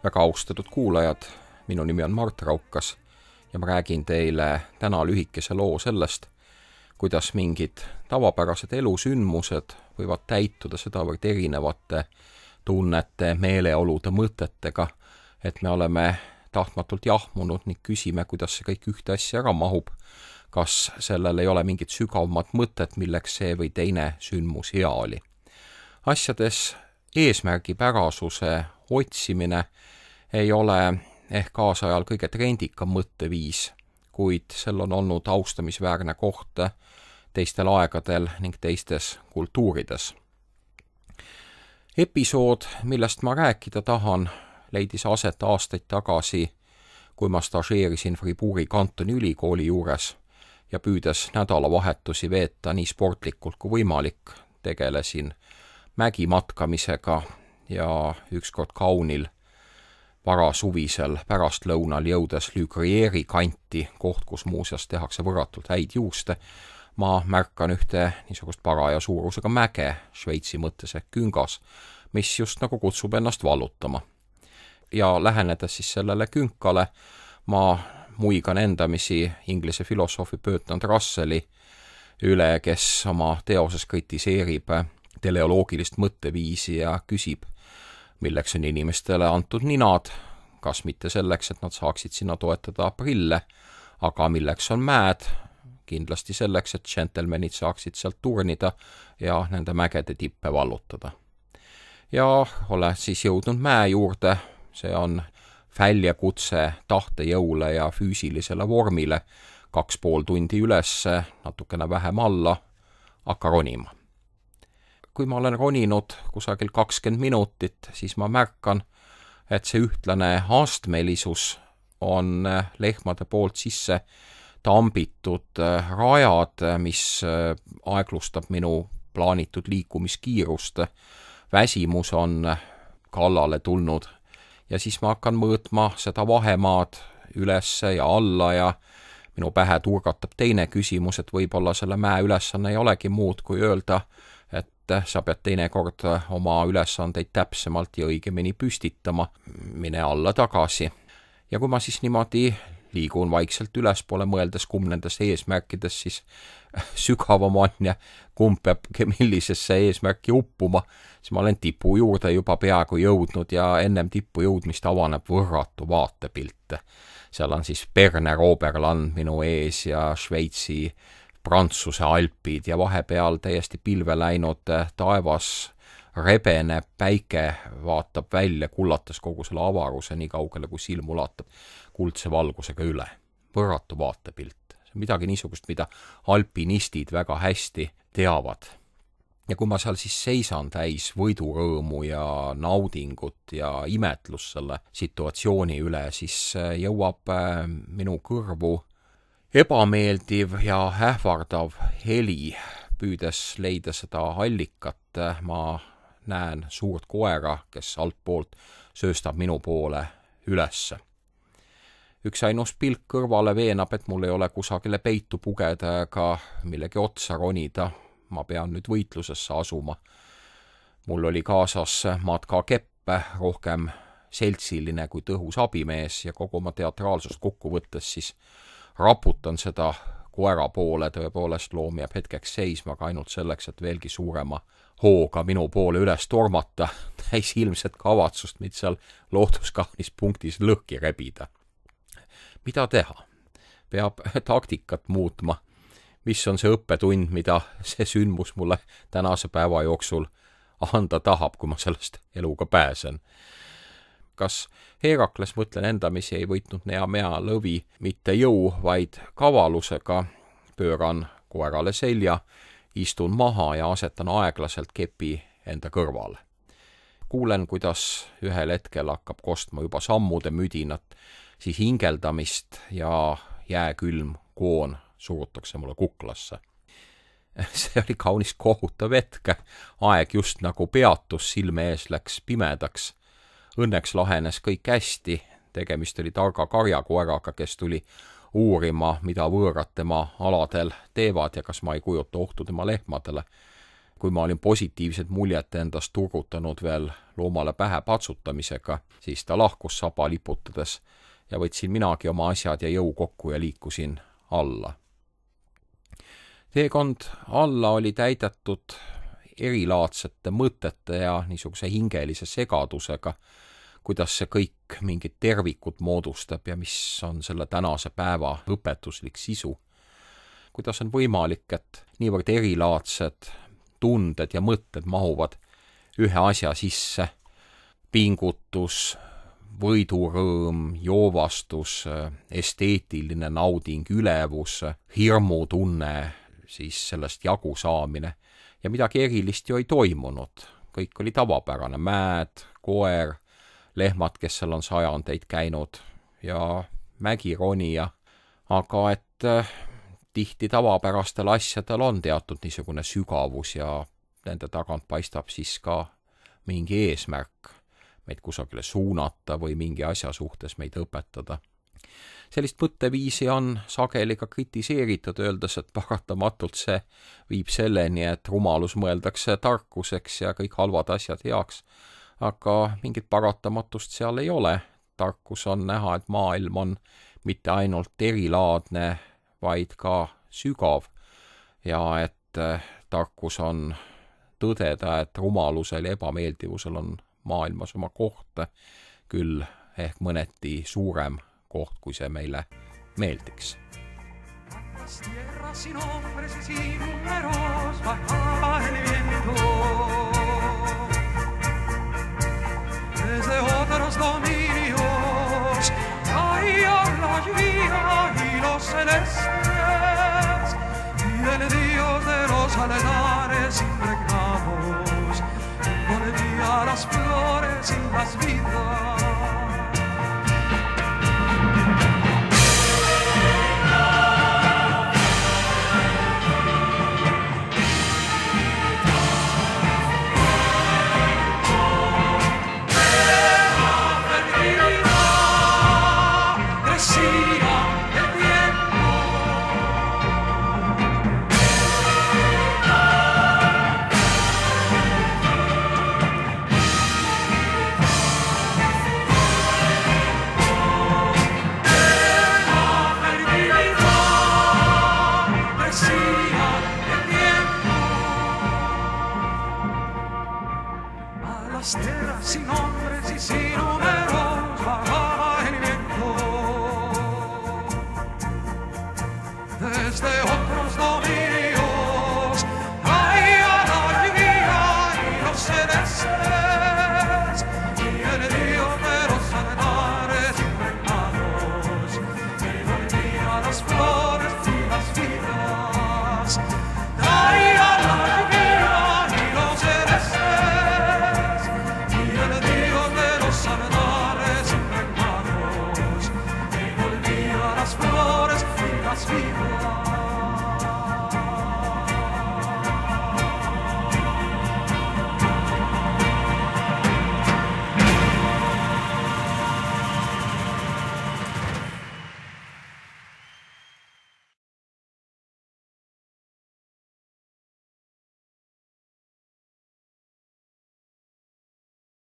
Väga austatud kuulajad, minu nimi on Mart Raukas ja ma räägin teile täna lühikese loo sellest, kuidas mingid tavapärased elusündmused võivad täituda sedavõrd erinevate tunnete, meeleolude, mõtetega, et me oleme tahtmatult jahmunud ning küsime, kuidas see kõik ühte asja ära mahub, kas sellel ei ole mingit sügavamat mõtet, milleks see või teine sündmus hea oli. Asjades eesmärgipärasuse otsimine ei ole ehk kaasajal kõige trendikam mõtteviis, kuid sel on olnud austamisväärne koht teistel aegadel ning teistes kultuurides. Episood, millest ma rääkida tahan, leidis aset aastaid tagasi, kui ma stažeerisin Fribourgi kantoni ülikooli juures ja püüdes nädalavahetusi veeta nii sportlikult kui võimalik, tegelesin mägimatkamisega ja ükskord kaunil varasuvisel pärastlõunal jõudes Lügrieeri kanti, koht, kus muuseas tehakse võrratult häid juuste, ma märkan ühte niisugust paraja suurusega mäge, Šveitsi mõttes ehk küngas, mis just nagu kutsub ennast vallutama. Ja lähenedes siis sellele künkale, ma muigan endamisi Inglise filosoofi Bertrand Russelli üle, kes oma teoses kritiseerib teleoloogilist mõtteviisi ja küsib, milleks on inimestele antud ninad, kas mitte selleks, et nad saaksid sinna toetada prille, aga milleks on mäed, kindlasti selleks, et džentelmenid saaksid sealt turnida ja nende mägede tippe vallutada. Ja ole siis jõudnud mäe juurde, see on väljakutse tahtejõule ja füüsilisele vormile, 2,5 tundi üles, natukene vähem alla, hakka ronima. Kui ma olen roninud kusagil 20 minutit, siis ma märkan, et see ühtlane astmelisus on lehmade poolt sisse tambitud rajad, mis aeglustab minu plaanitud liikumiskiirust. Väsimus on kallale tulnud ja siis ma hakkan mõõtma seda vahemaad ülesse ja alla ja minu pähe turgatab teine küsimus, et võib-olla selle mäe ülesanne ei olegi muud kui öelda, et sa pead teinekord oma ülesandeid täpsemalt ja õigemini püstitama, mine alla tagasi. Ja kui ma siis niimoodi liigun vaikselt ülespoole, mõeldes kumb nendest eesmärkidest siis sügavam on ja kumb peab millisesse eesmärki uppuma, siis ma olen tipu juurde juba peaaegu jõudnud ja ennem tippu jõudmist avaneb võrratu vaatepilt. Seal on siis Berner Oberland minu ees ja Šveitsi Prantsuse alpid ja vahepeal täiesti pilve läinud taevas rebeneb, päike vaatab välja, kullates kogu selle avaruse nii kaugele, kui silm ulatab kuldse valgusega üle. Võrratu vaatepilt. See on midagi niisugust, mida alpinistid väga hästi teavad. Ja kui ma seal siis seisan täis võidurõõmu ja naudingut ja imetlust selle situatsiooni üle, siis jõuab minu kõrvu ebameeldiv ja ähvardav heli, püüdes leida seda allikat. Ma näen suurt koera, kes altpoolt sööstab minu poole ülesse. Üks ainus pilk kõrvale veenab, et mul ei ole kusagile peitu pugeda ega millegi otsa ronida. Ma pean nüüd võitlusesse asuma. Mul oli kaasas matkakepp, rohkem seltsiline kui tõhus abimees ja kogu oma teatraalsust kokku võttes siis raputan seda koera poole, tõepoolest loom jääb hetkeks seisma, aga ainult selleks, et veelgi suurema hooga minu poole üles tormata, täis ilmset kavatsust, mida seal looduskaunis punktis lõhki rebida. Mida teha? Peab taktikat muutma. Mis on see õppetund, mida see sündmus mulle tänase päeva jooksul anda tahab, kui ma sellest eluga pääsen? Kas Herakles, mõtlen endamisi, ei võitnud mea lõvi mitte jõu, vaid kavalusega, pööran koerale selja, istun maha ja asetan aeglaselt kepi enda kõrvale. Kuulen, kuidas ühel hetkel hakkab kostma juba sammude müdinat, siis hingeldamist ja jääkülm koon surutakse mulle kuklasse. See oli kaunis kohutav hetk, aeg just nagu peatus, silme ees läks pimedaks. Õnneks lahenes kõik hästi, tegemist oli targa karjakoeraga, kes tuli uurima, mida võõrad tema aladel teevad ja kas ma ei kujuta ohtu tema lehmadele. kui ma olin positiivset muljet endast turgutanud veel loomale pähe patsutamisega, siis ta lahkus saba liputades ja võtsin minagi oma asjad ja jõu kokku ja liikusin alla. Teekond alla oli täidetud erilaadsete mõtete ja niisuguse hingelise segadusega, kuidas see kõik mingit tervikut moodustab ja mis on selle tänase päeva õpetuslik sisu. Kuidas on võimalik, et niivõrd erilaadsed tunded ja mõtted mahuvad ühe asja sisse, pingutus, võidurõõm, joovastus, esteetiline nauding, ülevus, hirmutunne, siis sellest jagu saamine ja midagi erilist ju ei toimunud. Kõik oli tavapärane, mäed, koer, lehmad, kes seal on sajandeid käinud ja mägironija, aga et tihti tavapärastel asjadel on teatud niisugune sügavus ja nende tagant paistab siis ka mingi eesmärk meid kusagile suunata või mingi asja suhtes meid õpetada. Sellist mõtteviisi on sageli ka kritiseeritud, öeldes, et paratamatult see viib selleni, et rumalus mõeldakse tarkuseks ja kõik halvad asjad heaks, aga mingit paratamatust seal ei ole. Tarkus on näha, et maailm on mitte ainult erilaadne, vaid ka sügav ja et tarkus on tõdeda, et rumalusel ja ebameeldivusel on maailmas oma koht, küll ehk mõneti suurem koht, kui see meile meeldiks. Desde otros dominios caía la lluvia y los celestes y el Dios de los altares impregnados envolvía las flores y las vidas. Las tierras sin nombres y sin números bajaba el viento. Desde otros dominios caía la lluvia y los celestes y el Dios de los altares impregnados envolvía las flores y las vidas. Caía la lluvia y los celestes las flores y las vidas.